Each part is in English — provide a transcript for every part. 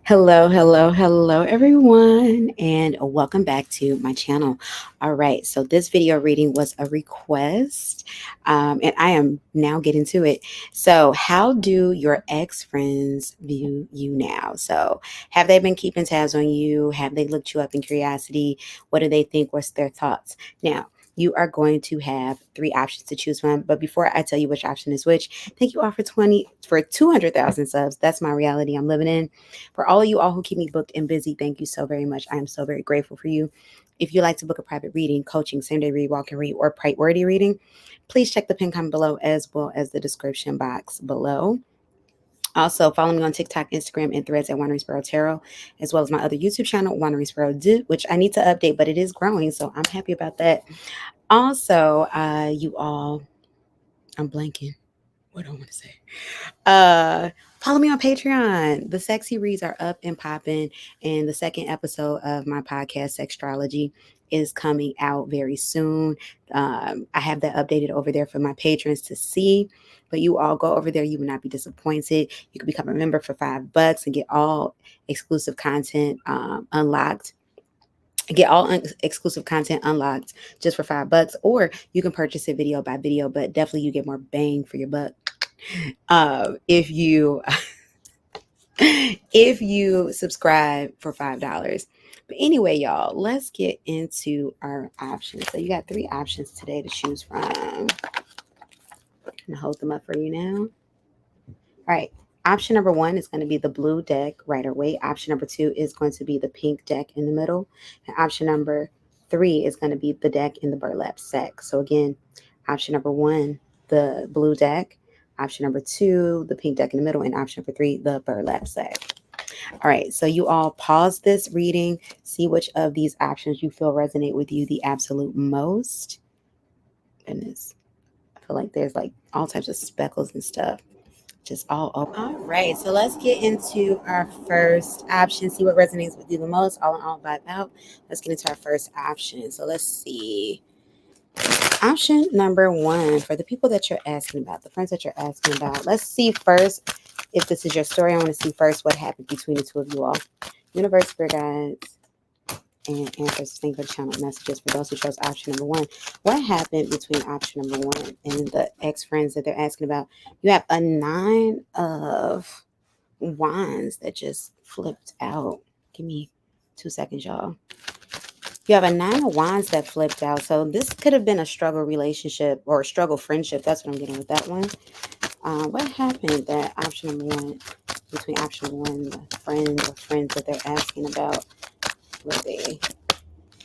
Hello, everyone, and welcome back to my channel. All right, so this video reading was a request, and I am now getting to it. So, how do your ex friends view you now? So, have they been keeping tabs on you? Have they looked you up in curiosity? What do they think? What's their thoughts? Now, you are going to have three options to choose from. But before I tell you which option is which, thank you all for 200,000 subs. That's my reality I'm living in. For all of you all who keep me booked and busy, thank you so very much. I am so very grateful for you. If you like to book a private reading, coaching, same day read, walk and read, or priority reading, please check the pin comment below as well as the description box below. Also, follow me on TikTok, Instagram, and Threads at Wanderingsparrow Tarot, as well as my other YouTube channel, Wanderingsparrow, which I need to update, but it is growing, so I'm happy about that. Also, you all, I'm blanking. What do I want to say? Uh, Follow me on Patreon. The sexy reads are up and popping, and the second episode of my podcast, Sextrology, is coming out very soon. I have that updated over there for my patrons to see. But you all go over there, you will not be disappointed. You can become a member for $5 and get all exclusive content unlocked. Get all exclusive content unlocked just for $5, or you can purchase it video by video, but definitely you get more bang for your buck if you if you subscribe for $5. But anyway, y'all, let's get into our options. So you got three options today to choose from. I'm gonna hold them up for you now. All right. Option number one is going to be the blue deck, Rider Waite. Option number two is going to be the pink deck in the middle. And option number three is going to be the deck in the burlap sack. So again, option number one, the blue deck. Option number two, the pink deck in the middle. And option number three, the burlap sack. All right, so you all pause this reading, see which of these options you feel resonate with you the absolute most. Goodness, I feel like there's like all types of speckles and stuff just all open. All right, so let's get into our first option, see what resonates with you the most. All in all, vibe out. Let's get into our first option. So let's see. Option number one, for the people that you're asking about, the friends that you're asking about, let's see first if this is your story. I want to see first what happened between the two of you all. Universe, spirit guides, and answers. Thank you for the channel messages. For those who chose option number one, what happened between option number one and the ex-friends that they're asking about? You have a 9 of wands that just flipped out. Give me 2 seconds, y'all. You have a 9 of wands that flipped out. So this could have been a struggle relationship or a struggle friendship. That's what I'm getting with that one. What happened that option number one, between option number one, the friend or friends that they're asking about, were they?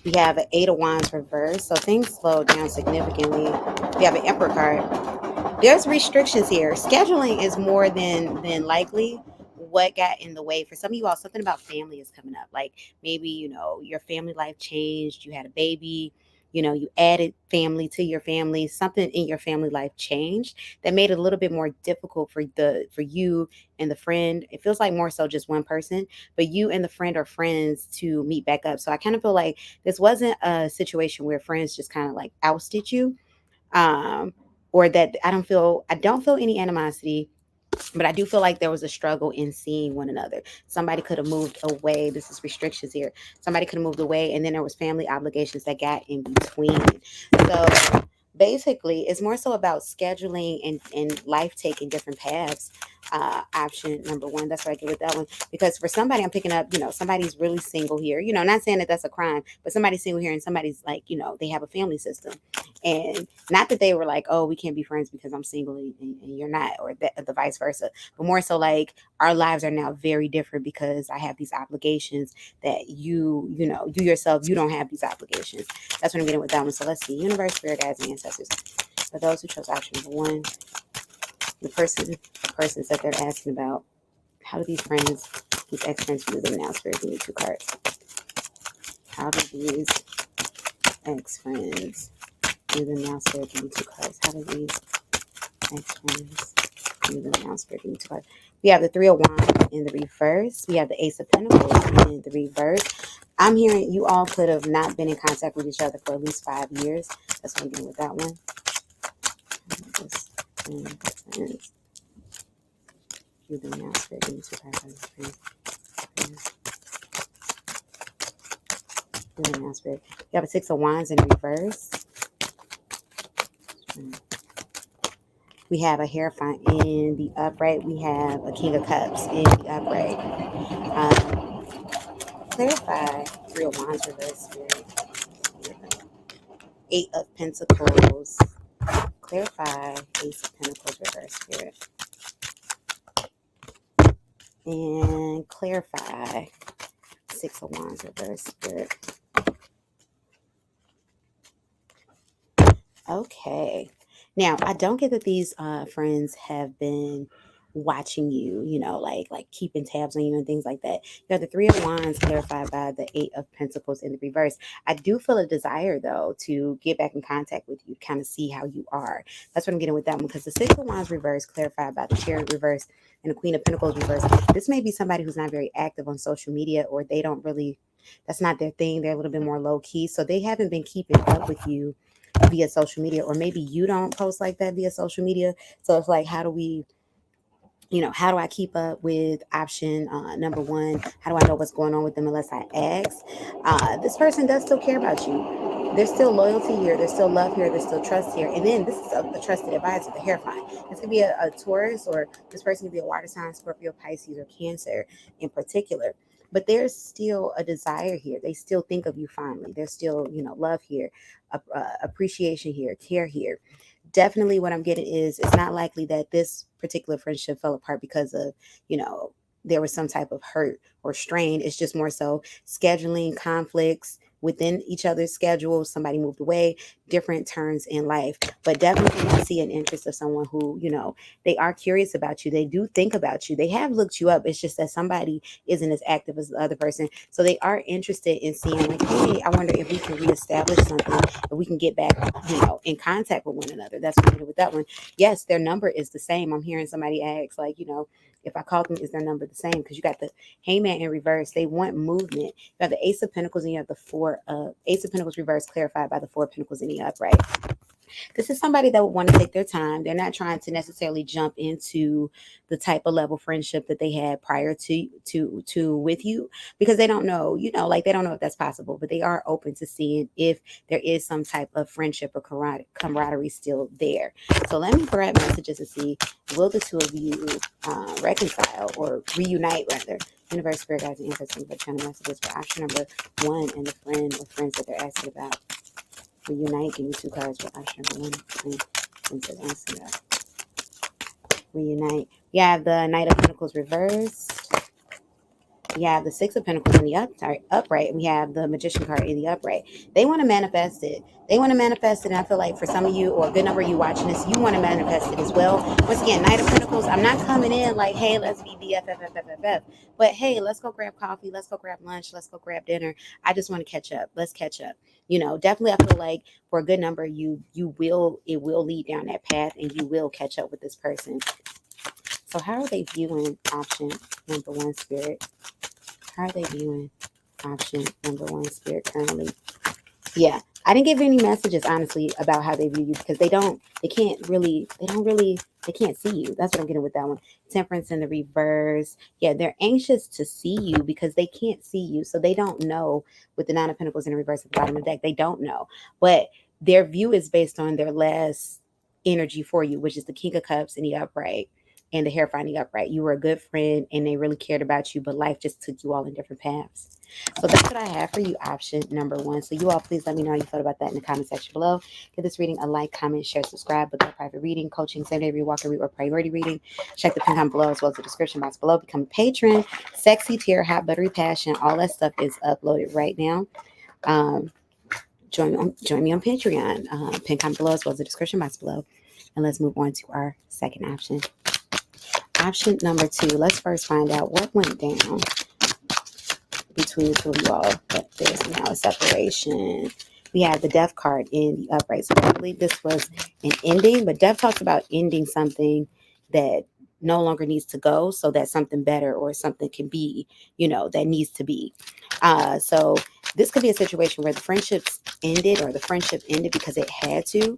We have an 8 of wands reversed. So things slowed down significantly. We have an emperor card. There's restrictions here. Scheduling is more than likely what got in the way. For some of you all, something about family is coming up. Like maybe, your family life changed. You had a baby. You added family to your family. Something in your family life changed that made it a little bit more difficult for you and the friend. It feels like more so just one person, but you and the friend are friends to meet back up. So I kind of feel like this wasn't a situation where friends just kind of like ousted you. Or that I don't feel any animosity, but I do feel like there was a struggle in seeing one another. Somebody could have moved away. This is restrictions here. Somebody could have moved away, and then there was family obligations that got in between. So basically, it's more so about scheduling and life taking different paths. Option number one, that's what I get with that one. Because for somebody, I'm picking up, somebody's really single here. Not saying that that's a crime, but somebody's single here and somebody's like, they have a family system. And not that they were like, oh, we can't be friends because I'm single and you're not, or the vice versa. But more so like our lives are now very different because I have these obligations that you yourself, you don't have these obligations. That's what I'm getting with that one. So let's see. Universe, spirit guides, and ancestors. For those who chose option number one, the persons that they're asking about, how do these ex-friends view them now? Spirit, give me 2 cards. How do these ex-friends view them now? Spirit, give me 2 cards. How do these ex-friends view them now? Spirit, give me 2 cards. We have the 3 of Wands in the reverse. We have the Ace of Pentacles in the reverse. I'm hearing you all could have not been in contact with each other for at least 5 years. That's what I'm getting with that one. You them now, spirit, give me 2 cards. You have a Six of Wands in reverse. We have a Hierophant in the upright. We have a King of Cups in the upright. Clarify Three of Wands reverse spirit. Eight of Pentacles. Clarify Ace of Pentacles reverse spirit. And clarify Six of Wands reverse spirit. Okay. Now, I don't get that these friends have been watching you, like keeping tabs on you and things like that. You have the Three of Wands clarified by the Eight of Pentacles in the reverse. I do feel a desire, though, to get back in contact with you, kind of see how you are. That's what I'm getting with that one, because the Six of Wands reverse clarified by the Chariot reverse and the Queen of Pentacles reverse. This may be somebody who's not very active on social media, or they don't really, that's not their thing. They're a little bit more low key. So they haven't been keeping up with you via social media, or maybe you don't post like that via social media. So it's like, how do I keep up with option number one? How do I know what's going on with them unless I ask? This person does still care about you. There's still loyalty here. There's still love here. There's still trust here. And then this is a trusted advisor, the Hierophant. This could be a Taurus, or this person could be a water sign, Scorpio, Pisces, or Cancer in particular. But there's still a desire here. They still think of you fondly. There's still, love here, appreciation here, care here. Definitely what I'm getting is it's not likely that this particular friendship fell apart because of, there was some type of hurt or strain. It's just more so scheduling conflicts within each other's schedules. Somebody moved away, different turns in life. But definitely I see an interest of someone who, they are curious about you. They do think about you. They have looked you up. It's just that somebody isn't as active as the other person. So they are interested in seeing, like, hey, I wonder if we can reestablish something, if we can get back, in contact with one another. That's what I did with that one. Yes, their number is the same. I'm hearing somebody ask, like, if I call them, is their number the same? Because you got the Hangman in reverse. They want movement. You have the Ace of Pentacles and you have the Ace of Pentacles reverse clarified by the Four of Pentacles in the upright. This is somebody that would want to take their time. They're not trying to necessarily jump into the type of level friendship that they had prior to with you, because they don't know, like they don't know if that's possible, but they are open to seeing if there is some type of friendship or camaraderie still there. So let me grab messages to see, will the two of you reconcile or reunite rather? Universe, spirit guides, and ancestors, but channel messages for option number one and the friend or friends that they're asking about. Reunite. Give me two cards for option number one. Reunite. You have the Knight of Pentacles reversed. You have the Six of Pentacles in the upright. And we have the Magician card in the upright. They want to manifest it. And I feel like for some of you, or a good number of you watching this, you want to manifest it as well. Once again, Knight of Pentacles, I'm not coming in like, hey, let's be BFFFFF. But hey, let's go grab coffee. Let's go grab lunch. Let's go grab dinner. I just want to catch up. Let's catch up. Definitely I feel like for a good number of you, it will lead down that path and you will catch up with this person. So how are they viewing option number one, spirit? How are they viewing option number one, spirit, currently? Yeah, I didn't give any messages, honestly, about how they view you, because they can't see you. That's what I'm getting with that one. Temperance in the reverse. Yeah, they're anxious to see you because they can't see you. So they don't know, with the Nine of Pentacles in the reverse at the bottom of the deck, they don't know. But their view is based on their last energy for you, which is the King of Cups in the upright and the Hierophant in the upright. You were a good friend and they really cared about you, but life just took you all in different paths. So that's what I have for you, option number one. So you all, please let me know how you felt about that in the comment section below. Give this reading a like, comment, share, subscribe. Book a private reading, coaching, same-day read, walk, read, or priority reading. Check the pin comment below as well as the description box below. Become a patron. Sexy tier, hot buttery passion. All that stuff is uploaded right now. Join me on Patreon. Pin comment below as well as the description box below. And let's move on to our second option. Option number two. Let's first find out what went down between the two of you all. But there's now a separation. We have the Death card in the upright. So I believe this was an ending, but Death talks about ending something that no longer needs to go so that something better or something can be, that needs to be. So this could be a situation where the friendships ended, or the friendship ended because it had to.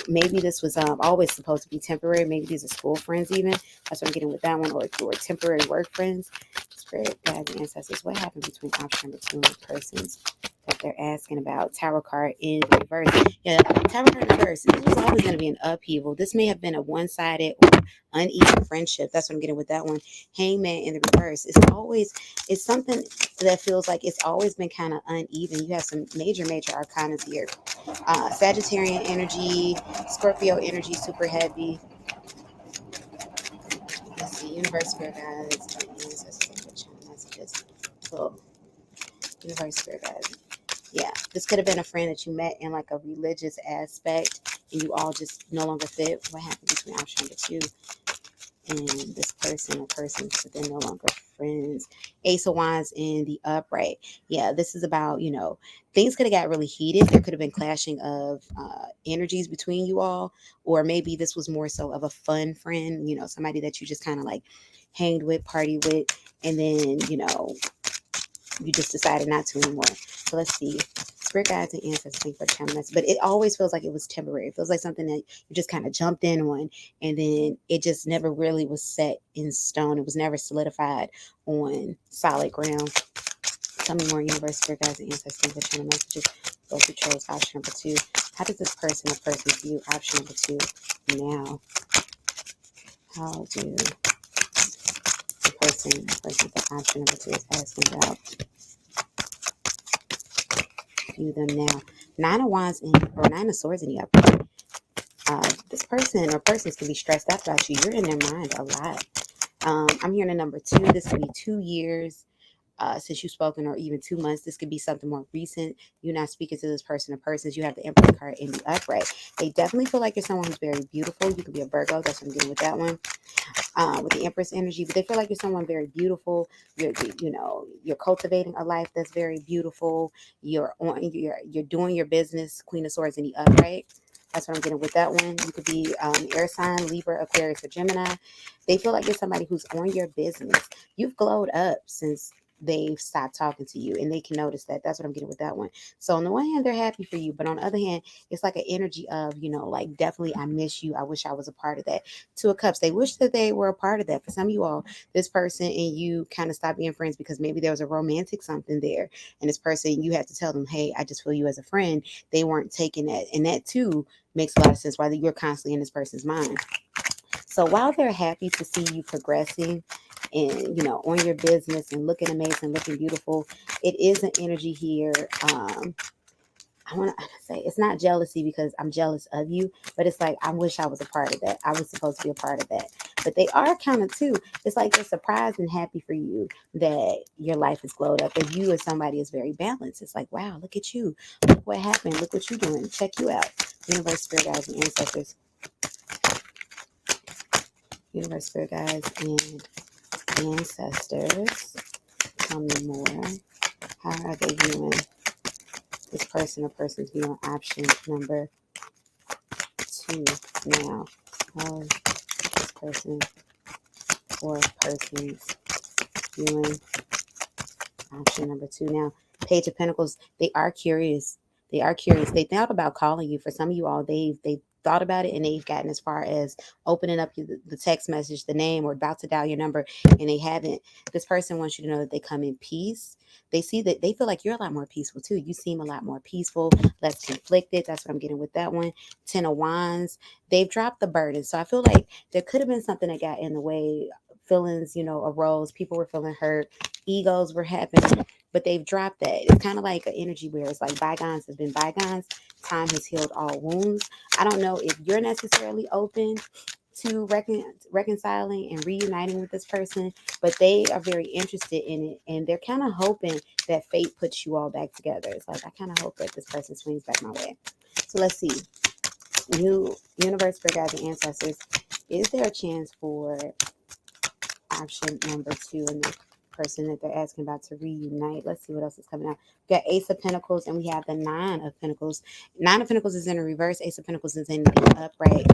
Maybe this was always supposed to be temporary. Maybe these are school friends even. That's what I'm getting with that one, or temporary work friends. This Spirit, guides, and ancestors, what happened between option number 2 and the persons that they're asking about? Tarot card in reverse. Yeah, tarot card in reverse. This was always going to be an upheaval. This may have been a one-sided or uneven friendship. That's what I'm getting with that one. Hangman in the reverse. It's something that feels like it's always been kind of uneven. You have some major arcanas here. Sagittarian energy, Scorpio energy, super heavy. Let's see, universe, spirit guides, messages. So, universe, spirit guides. Yeah, this could have been a friend that you met in like a religious aspect, and you all just no longer fit. What happened between option number 2 and this person or persons, but they're no longer friends? Ace of Wands in the upright. Yeah, this is about, things could have got really heated. There could have been clashing of energies between you all, or maybe this was more so of a fun friend, somebody that you just kind of like hanged with, party with, and then, you just decided not to anymore. So let's see. Spirit guides and ancestors, think for channels. But it always feels like it was temporary. It feels like something that you just kind of jumped in on, and then it just never really was set in stone. It was never solidified on solid ground. Tell me more, universe, spirit guides and ancestors, think for channel messages. Those who chose option number 2. How does this person or person view option number 2 now? How do the person for option number 2 is asking about view them now? 9 of Wands or 9 of Swords in the upright. This person or persons can be stressed out about you. You're in their mind a lot. I'm hearing a number 2. This could be 2 years since you've spoken, or even 2 months. This could be something more recent. You're not speaking to this person or persons. You have the Empress card in the upright. They definitely feel like you're someone who's very beautiful. You could be a Virgo. That's what I'm getting with that one. With the Empress energy, but they feel like you're someone very beautiful. You're cultivating a life that's very beautiful. You're doing your business. Queen of Swords in the upright. That's what I'm getting with that one. You could be air sign, Libra, Aquarius, or Gemini. They feel like you're somebody who's on your business. You've glowed up since they've stopped talking to you, and they can notice that. That's what I'm getting with that one. So on the one hand, they're happy for you, but on the other hand, it's like an energy of, like, definitely I miss you. I wish I was a part of that. 2 of Cups. They wish that they were a part of that. For some of you all, this person and you kind of stopped being friends because maybe there was a romantic something there, and this person, you had to tell them, hey, I just feel you as a friend. They weren't taking that, and that too makes a lot of sense why you're constantly in this person's mind. So while they're happy to see you progressing and, on your business and looking amazing, looking beautiful, it is an energy here. I want to say it's not jealousy because I'm jealous of you, but it's like, I wish I was a part of that. I was supposed to be a part of that. But they are kind of too. It's like they're surprised and happy for you that your life is glowed up, that you as somebody is very balanced. It's like, wow, look at you. Look what happened. Look what you're doing. Check you out. Universe, spirit guides, and ancestors. Universe, spirit guides, and ancestors. Tell me more. How are they viewing this person or person's viewing option number 2 now? How is this person or person's viewing option number 2 now? Page of Pentacles. They are curious. They are curious. They thought about calling you. For some of you all, they've thought about it, and they've gotten as far as opening up the text message, the name, or about to dial your number, and they haven't. This person wants you to know that they come in peace. They see that they feel like you're a lot more peaceful too. You seem a lot more peaceful, less conflicted. That's what I'm getting with that one. 10 of Wands. They've dropped the burden. So I feel like there could have been something that got in the way. Feelings, arose. People were feeling hurt. Egos were happening, but they've dropped that. It's kind of like an energy where it's like bygones have been bygones. Time has healed all wounds. I don't know if you're necessarily open to reconciling and reuniting with this person, but they are very interested in it, and they're kind of hoping that fate puts you all back together. It's like, I kind of hope that this person swings back my way. So let's see. Universe, spirit guides, and ancestors. Is there a chance for option number 2 and the person that they're asking about to reunite? Let's see what else is coming out. We got Ace of Pentacles, and we have the 9 of Pentacles. 9 of Pentacles is in the reverse. Ace of Pentacles is in the upright.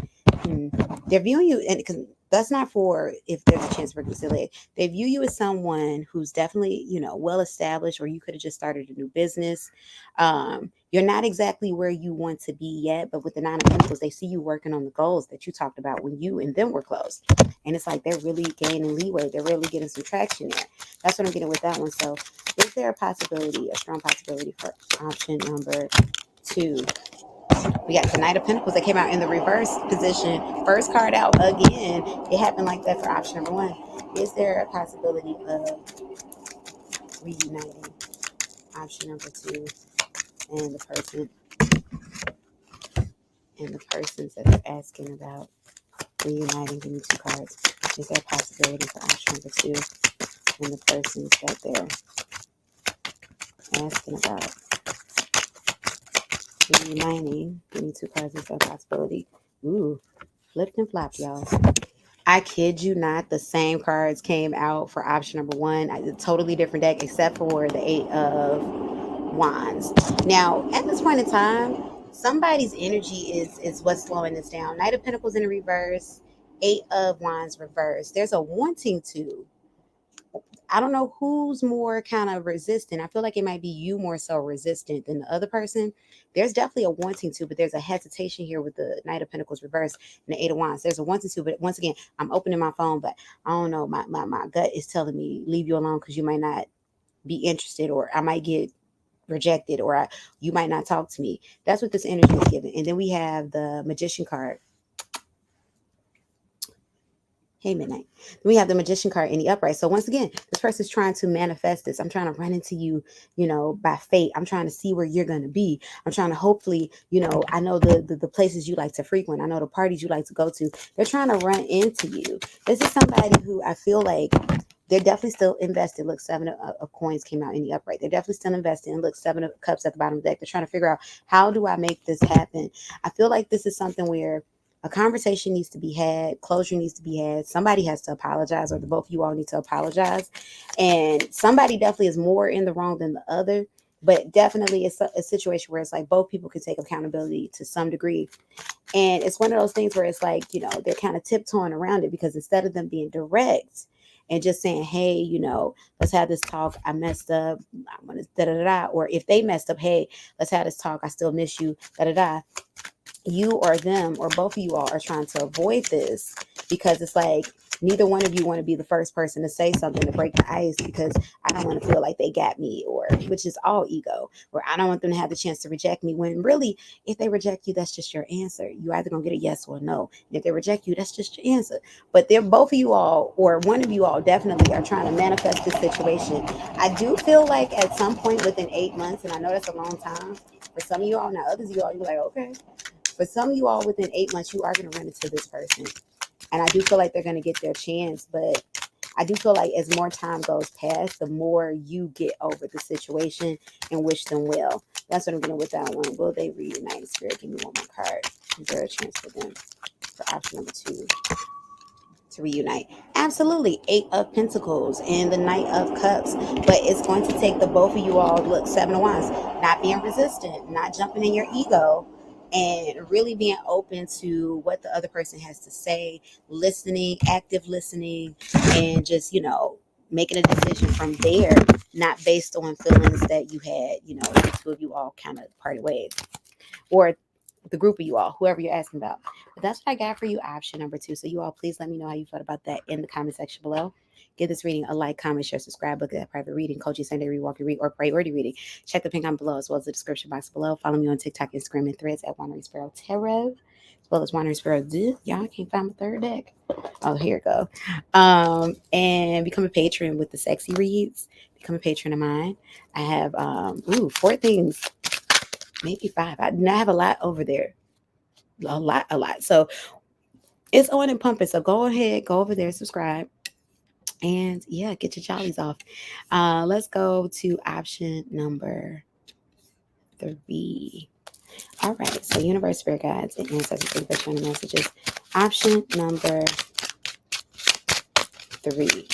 They're viewing you, and because That's not for if there's a chance for reconciliation. They view you as someone who's definitely, well established, or you could have just started a new business. You're not exactly where you want to be yet, but with the Nine of Pentacles, they see you working on the goals that you talked about when you and them were close. And it's like they're really gaining leeway. They're really getting some traction there. That's what I'm getting with that one. So is there a possibility, a strong possibility for option number 2? We got the Knight of Pentacles that came out in the reverse position. First card out again. It happened like that for option number 1. Is there a possibility of reuniting? Option number 2 and the persons that they're asking about reuniting. Give me 2 cards. Is there a possibility for option number 2 and the persons that they're asking about reuniting? Give me 2 cards. Is there a possibility? Ooh, flipped and flopped, y'all. I kid you not, the same cards came out for option number 1. A totally different deck, except for the 8 of Wands. Now, at this point in time, somebody's energy is what's slowing this down. Knight of Pentacles in the reverse, 8 of Wands reverse. There's a wanting to. I don't know who's more kind of resistant. I feel like it might be you more so resistant than the other person. There's definitely a wanting to, but there's a hesitation here with the Knight of Pentacles reverse and the 8 of Wands. There's a wanting to, but once again, I'm opening my phone, but I don't know. My gut is telling me leave you alone because you might not be interested, or I might get rejected, or you might not talk to me. That's what this energy is giving. And then we have the Magician card. Hey, Midnight. Then we have the Magician card in the upright. So once again, this person's trying to manifest this. I'm trying to run into you, by fate. I'm trying to see where you're going to be. I'm trying to hopefully, I know the places you like to frequent. I know the parties you like to go to. They're trying to run into you. This is somebody who I feel like they're definitely still invested. Look, 7 of coins came out in the upright. They're definitely still invested. And look, 7 of cups at the bottom of the deck. They're trying to figure out, how do I make this happen? I feel like this is something where a conversation needs to be had. Closure needs to be had. Somebody has to apologize, or the both of you all need to apologize. And somebody definitely is more in the wrong than the other. But definitely it's a situation where it's like both people can take accountability to some degree. And it's one of those things where it's like, they're kind of tiptoeing around it, because instead of them being direct and just saying, hey, let's have this talk. I messed up. I want to da-da-da-da. Or if they messed up, hey, let's have this talk. I still miss you, da-da-da. You or them or both of you all are trying to avoid this, because it's like neither one of you want to be the first person to say something to break the ice, because I don't want to feel like they got me, or which is all ego, or I don't want them to have the chance to reject me, when really, if they reject you, that's just your answer. You either gonna get a yes or a no. And if they reject you, that's just your answer. But they're both of you all, or one of you all, definitely are trying to manifest this situation. I do feel like at some point within 8 months, and I know that's a long time for some of you all. Now others of you all, you're like, okay. For some of you all, within 8 months, you are going to run into this person. And I do feel like they're going to get their chance. But I do feel like as more time goes past, the more you get over the situation and wish them well. That's what I'm getting with that one. Will they reunite? Spirit, give me one more card. Is there a chance for them, for option number 2, to reunite? Absolutely. 8 of Pentacles and the Knight of Cups. But it's going to take the both of you all, look, 7 of Wands, not being resistant, not jumping in your ego, and really being open to what the other person has to say, listening, active listening, and just, making a decision from there, not based on feelings that you had, the two of you all kind of parted ways, or the group of you all, whoever you're asking about. But that's what I got for you, option number 2. So you all, please let me know how you felt about that in the comment section below. Give this reading a like, comment, share, subscribe, book that private reading, coaching, Sunday read, walking read, or priority reading. Check the pin comment below, as well as the description box below. Follow me on TikTok, Instagram, and Threads at wanderingsparrow tarot, as well as wanderingsparrow. Y'all, I can't find my third deck. Oh, here it go. And become a patron with the sexy reads. Become a patron of mine. I have 4 things, maybe 5. I have a lot over there. A lot. So it's on and pumping. So go ahead, go over there, subscribe, and yeah, get your jollies off. Let's go to option number 3. All right. So universe, spirit guides, and ancestors, thank you for sharing the messages. Option number 3.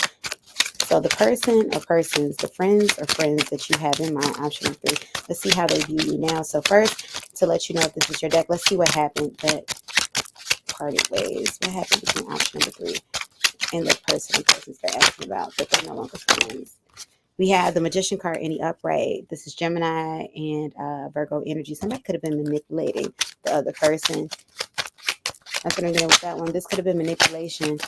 So the person or persons, the friends or friends that you have in mind, option number 3. Let's see how they view you now. So first, to let you know if this is your deck, let's see what happened that parted ways. What happened between option number 3 and the persons they're asking about that they're no longer friends. We have the Magician card in the upright. This is Gemini and Virgo energy. Somebody could have been manipulating the other person. That's what I'm getting with that one. This could have been manipulation.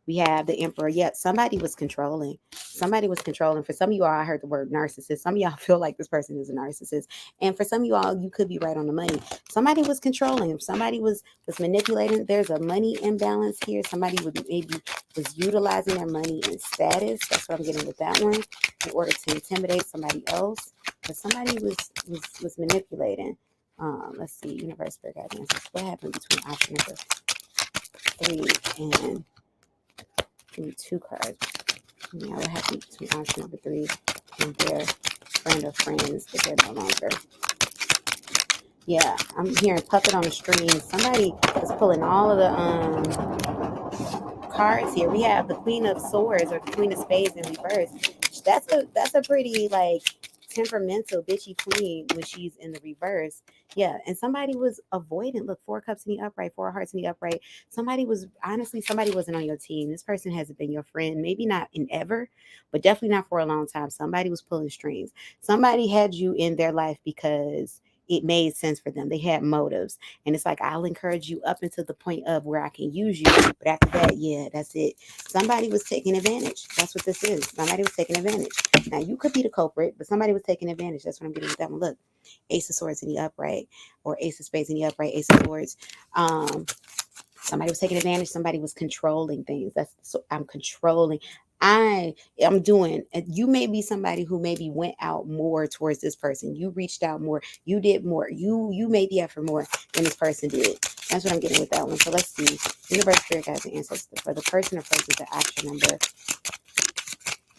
We have the Emperor. Yeah, somebody was controlling. Somebody was controlling. For some of you all, I heard the word narcissist. Some of y'all feel like this person is a narcissist. And for some of you all, you could be right on the money. Somebody was controlling. Somebody was manipulating. There's a money imbalance here. Somebody maybe was utilizing their money and status. That's what I'm getting with that one. In order to intimidate somebody else. But somebody was manipulating. Let's see. Universe, Spirit, Guides, Answers. What happened between option number 3 and... Give me 2 cards. Yeah, what happened between option number 3 and their friend or friends that they're no longer. Yeah, I'm hearing puppet on the string. Somebody is pulling all of the cards here. We have the Queen of Swords or the Queen of Spades in reverse. That's a pretty like temperamental bitchy queen when she's in the reverse. Yeah, and somebody was avoidant. Look, 4 cups in the upright, 4 hearts in the upright. Somebody wasn't on your team. This person hasn't been your friend. Maybe not in ever, but definitely not for a long time. Somebody was pulling strings. Somebody had you in their life because it made sense for them. They had motives. And it's like, I'll encourage you up until the point of where I can use you. But after that, yeah, that's it. Somebody was taking advantage. That's what this is. Somebody was taking advantage. Now, you could be the culprit, but somebody was taking advantage. That's what I'm getting with that one. Look, Ace of Swords in the upright, or Ace of Spades in the upright, Ace of Swords. Somebody was taking advantage. Somebody was controlling things. I'm controlling. I'm doing. You may be somebody who maybe went out more towards this person. You reached out more. You did more. You made the effort more than this person did. That's what I'm getting with that one. So let's see. Universe, Spirit, Guides, and Ancestors for the person or persons that option number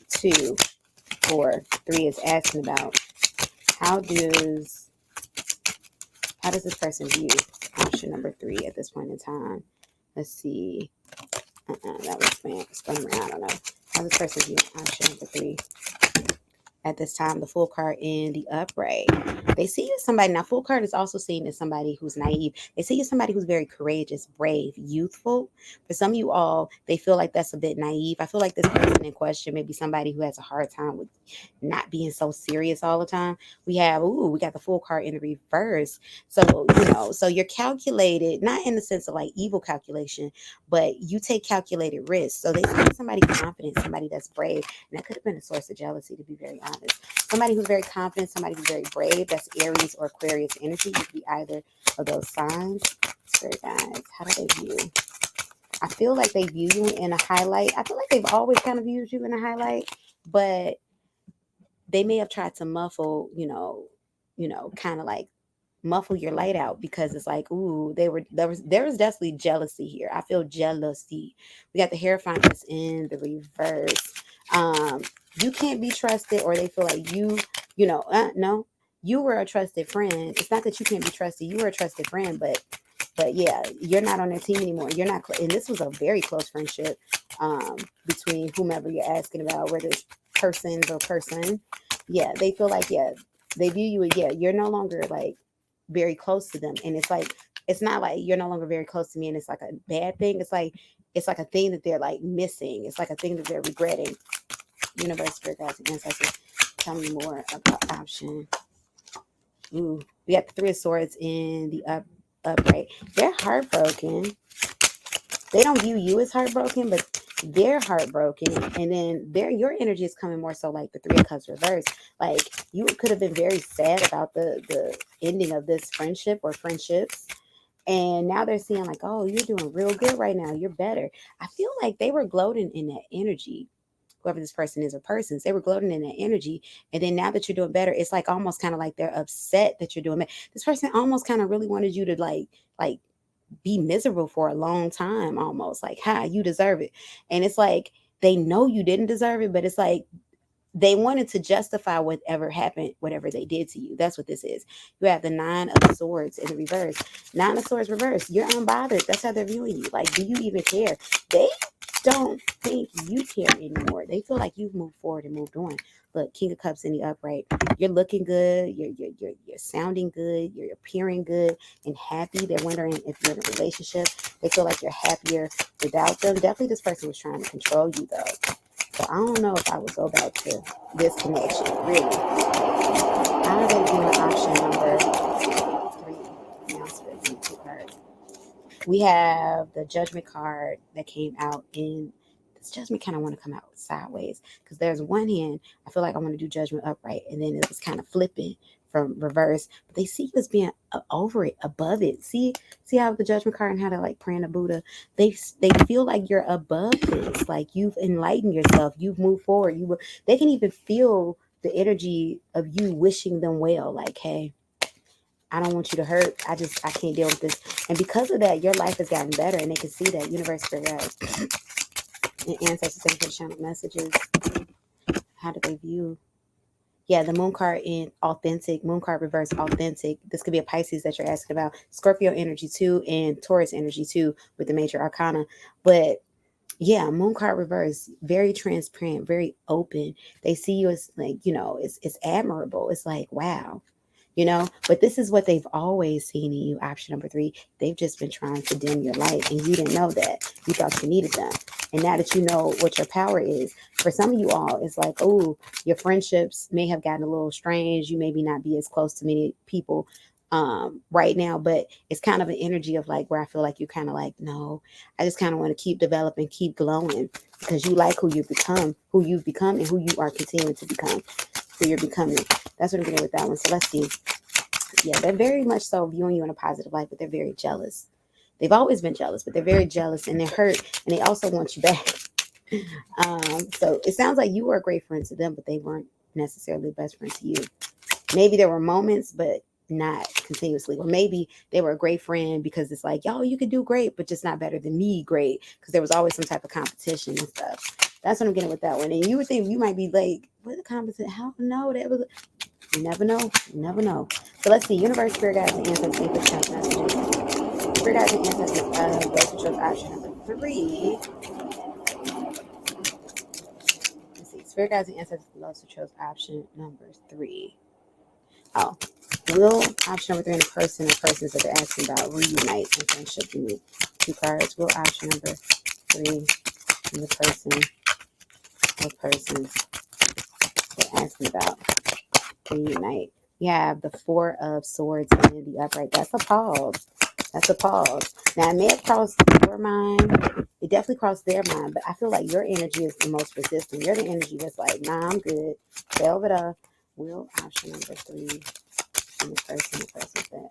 2 or 3 is asking about. How does this person view option number 3 at this point in time? Let's see. That was spun around. I don't know. How this person view option number 3 at this time? The Fool card in the upright. They see you as somebody. Now, Fool card is also seen as somebody who's naive. They see you as somebody who's very courageous, brave, youthful. For some of you all, they feel like that's a bit naive. I feel like this person in question may be somebody who has a hard time with not being so serious all the time. We got the Fool card in the reverse. So, so you're calculated, not in the sense of like evil calculation, but you take calculated risks. So they see somebody confident, somebody that's brave. And that could have been a source of jealousy, to be very honest. Somebody who's very confident, somebody who's very brave. That's Aries or Aquarius energy. You could be either of those signs. Spirit guides, how do they view? I feel like they view you in a highlight. I feel like they've always kind of viewed you in a highlight, but they may have tried to muffle, kind of like muffle your light out, because it's like, ooh, there was definitely jealousy here. I feel jealousy. We got the Hierophant in the reverse. You can't be trusted, or they feel like no, you were a trusted friend. It's not that you can't be trusted. You were a trusted friend, but yeah, you're not on their team anymore. You're not, and this was a very close friendship between whomever you're asking about, whether it's persons or person. Yeah, they feel like, yeah, they view you, yeah, you're no longer like very close to them. And it's like, it's not like you're no longer very close to me and it's like a bad thing. It's like a thing that they're like missing. It's like a thing that they're regretting. Universe, Spirit, Guides, and Ancestors, tell me more about option. Ooh, we got the 3 of Swords in the upright. They're heartbroken. They don't view you as heartbroken, but they're heartbroken. And then your energy is coming more so like the 3 of Cups reverse. Like, you could have been very sad about the ending of this friendship or friendships. And now they're seeing like, oh, you're doing real good right now. You're better. I feel like they were gloating in that energy. Whoever this person is or persons, they were gloating in that energy. And then now that you're doing better, it's like almost kind of like they're upset that you're doing better. This person almost kind of really wanted you to like be miserable for a long time, almost like, you deserve it. And it's like, they know you didn't deserve it, but it's like they wanted to justify whatever happened, whatever they did to you. That's what this is. You have the 9 of Swords in the reverse. 9 of Swords reverse. You're unbothered. That's how they're viewing you. Like, do you even care? They don't think you care anymore. They feel like you've moved forward and moved on. Look, King of Cups in the upright. You're looking good. You're sounding good. You're appearing good and happy. They're wondering if you're in a relationship. They feel like you're happier without them. Definitely this person was trying to control you though. So I don't know if I would go back to this connection, really. How are they doing option number 3? Now split 2 cards. We have the Judgment card that came out in this Judgment kind of want to come out sideways because there's one hand I feel like I want to do Judgment upright, and then it was kind of flipping from reverse. But they see you as being over it, above it. See how the Judgment card and how they're like praying to Buddha. They feel like you're above this, like you've enlightened yourself, you've moved forward. They can even feel the energy of you wishing them well, like, hey, I don't want you to hurt. I can't deal with this. And because of that, your life has gotten better. And they can see that. Universe, Spirit guides, and ancestors, thank you for the channel messages. How do they view? Yeah, the moon card in authentic, moon card reverse authentic. This could be a Pisces that you're asking about. Scorpio energy too, and Taurus energy too with the major arcana. But yeah, moon card reverse, very transparent, very open. They see you as like, it's admirable. It's like, wow. But this is what they've always seen in you. Option number 3, they've just been trying to dim your light, and you didn't know that. You thought you needed them. And now that you know what your power is, for some of you all, it's like, oh, your friendships may have gotten a little strange. You maybe not be as close to many people right now, but it's kind of an energy of like where I feel like you're kind of like, no, I just kind of want to keep developing, keep glowing, because you like who you've become, and who you are continuing to become, who you're becoming. That's what I'm getting with that one. So let's see. Yeah, they're very much so viewing you in a positive light, but they're very jealous. They've always been jealous, but they're very jealous, and they're hurt, and they also want you back. So it sounds like you were a great friend to them, but they weren't necessarily the best friend to you. Maybe there were moments, but not continuously. Or maybe they were a great friend because it's like, yo, you could do great, but just not better than me great, because there was always some type of competition and stuff. That's what I'm getting with that one. And you would think you might be like, what the competition? How? No, that was... You never know. You never know. So let's see. Universe, Spirit guides, and ancestors, thank you for channel messages. Spirit guides and ancestors, those who chose option number 3. Let's see. Spirit guides and ancestors, those who chose option number 3. Oh, will option number 3 in a person or persons that they're asking about reunite and friendship. Give me 2 cards. Will option number 3 in the person or persons they're asking about reunite. You have the 4 of Swords in the upright. That's a pause. That's a pause. Now, it may have crossed your mind. It definitely crossed their mind, but I feel like your energy is the most resistant. You're the energy that's like, nah, I'm good. Velvet up. Will option number 3 in the person that.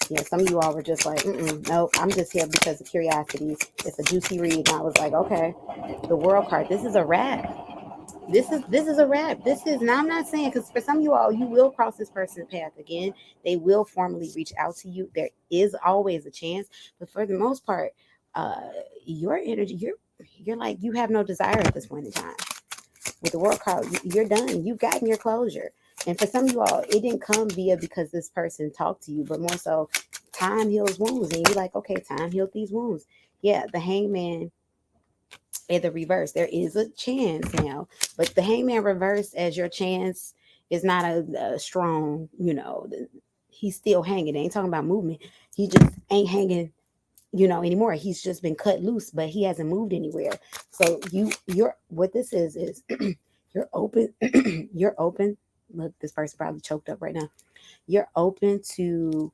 Yeah, some of you all were just like, nope, I'm just here because of curiosity. It's a juicy read. And I was like, okay, the World card. This is a wrap. This is a wrap. This is, now I'm not saying, because for some of you all, you will cross this person's path again. They will formally reach out to you. There is always a chance, but for the most part, your energy, you're like, you have no desire at this point in time. With the World card, you're done. You've gotten your closure. And for some of you all, it didn't come via because this person talked to you, but more so time heals wounds. And you're like, okay, time healed these wounds. Yeah, the Hangman in the reverse, there is a chance now, but the Hangman reverse as your chance is not a strong, he's still hanging. They ain't talking about movement. He just ain't hanging, anymore. He's just been cut loose, but he hasn't moved anywhere. So you're what this is you're open. You're open. Look, this person probably choked up right now. You're open to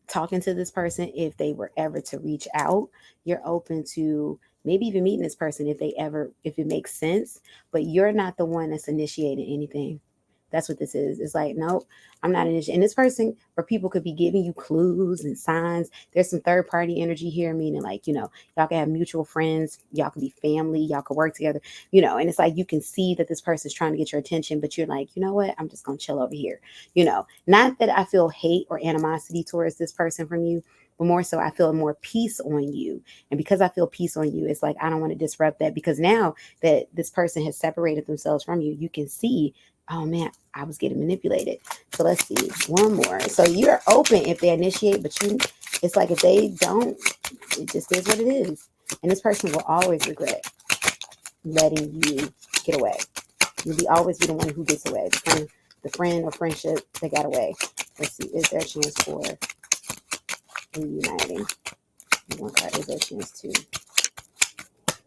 talking to this person if they were ever to reach out. You're open to maybe even meeting this person if it makes sense, but you're not the one that's initiating anything. That's what this is. It's like, nope, I'm not initiating. And this person or people could be giving you clues and signs. There's some third party energy here, meaning like, y'all can have mutual friends. Y'all can be family. Y'all can work together, and it's like you can see that this person's trying to get your attention, but you're like, you know what? I'm just going to chill over here. Not that I feel hate or animosity towards this person from you, but more so I feel more peace on you. And because I feel peace on you, it's like I don't want to disrupt that, because now that this person has separated themselves from you, you can see, oh man, I was getting manipulated. So let's see, one more. So you're open if they initiate, but it's like if they don't, it just is what it is. And this person will always regret letting you get away. You'll be always be the one who gets away. The friend or friendship that got away. Let's see. Is there a chance for reuniting? One card. Is there a chance to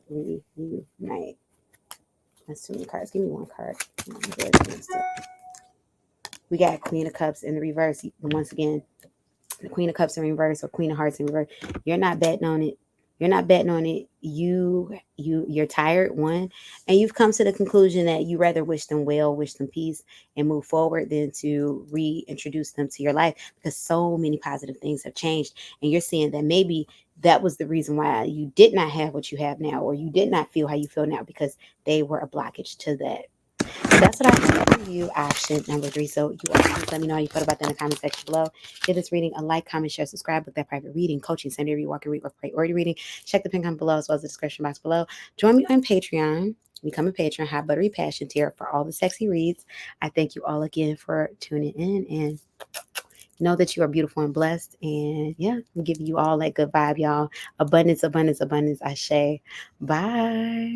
reunite? That's too many cards. Give me one card. We got Queen of Cups in the reverse. Once again, the Queen of Cups in reverse or Queen of Hearts in reverse. You're not betting on it. You're not betting on it. You're tired, one, and you've come to the conclusion that you rather wish them well, wish them peace, and move forward than to reintroduce them to your life, because so many positive things have changed, and you're seeing that maybe that was the reason why you did not have what you have now, or you did not feel how you feel now, because they were a blockage to that. That's what I have for you, option number 3. So you all please let me know how you felt about that in the comment section below. Give this reading a like, comment, share, subscribe with that private reading, coaching, Sunday read, walk and read, or priority reading. Check the pin comment below as well as the description box below. Join me on Patreon. Become a patron. Have Buttery Passion tier for all the sexy reads. I thank you all again for tuning in, and know that you are beautiful and blessed. And yeah, I'm giving you all that good vibe, y'all. Abundance, abundance, abundance. Ashe. Bye.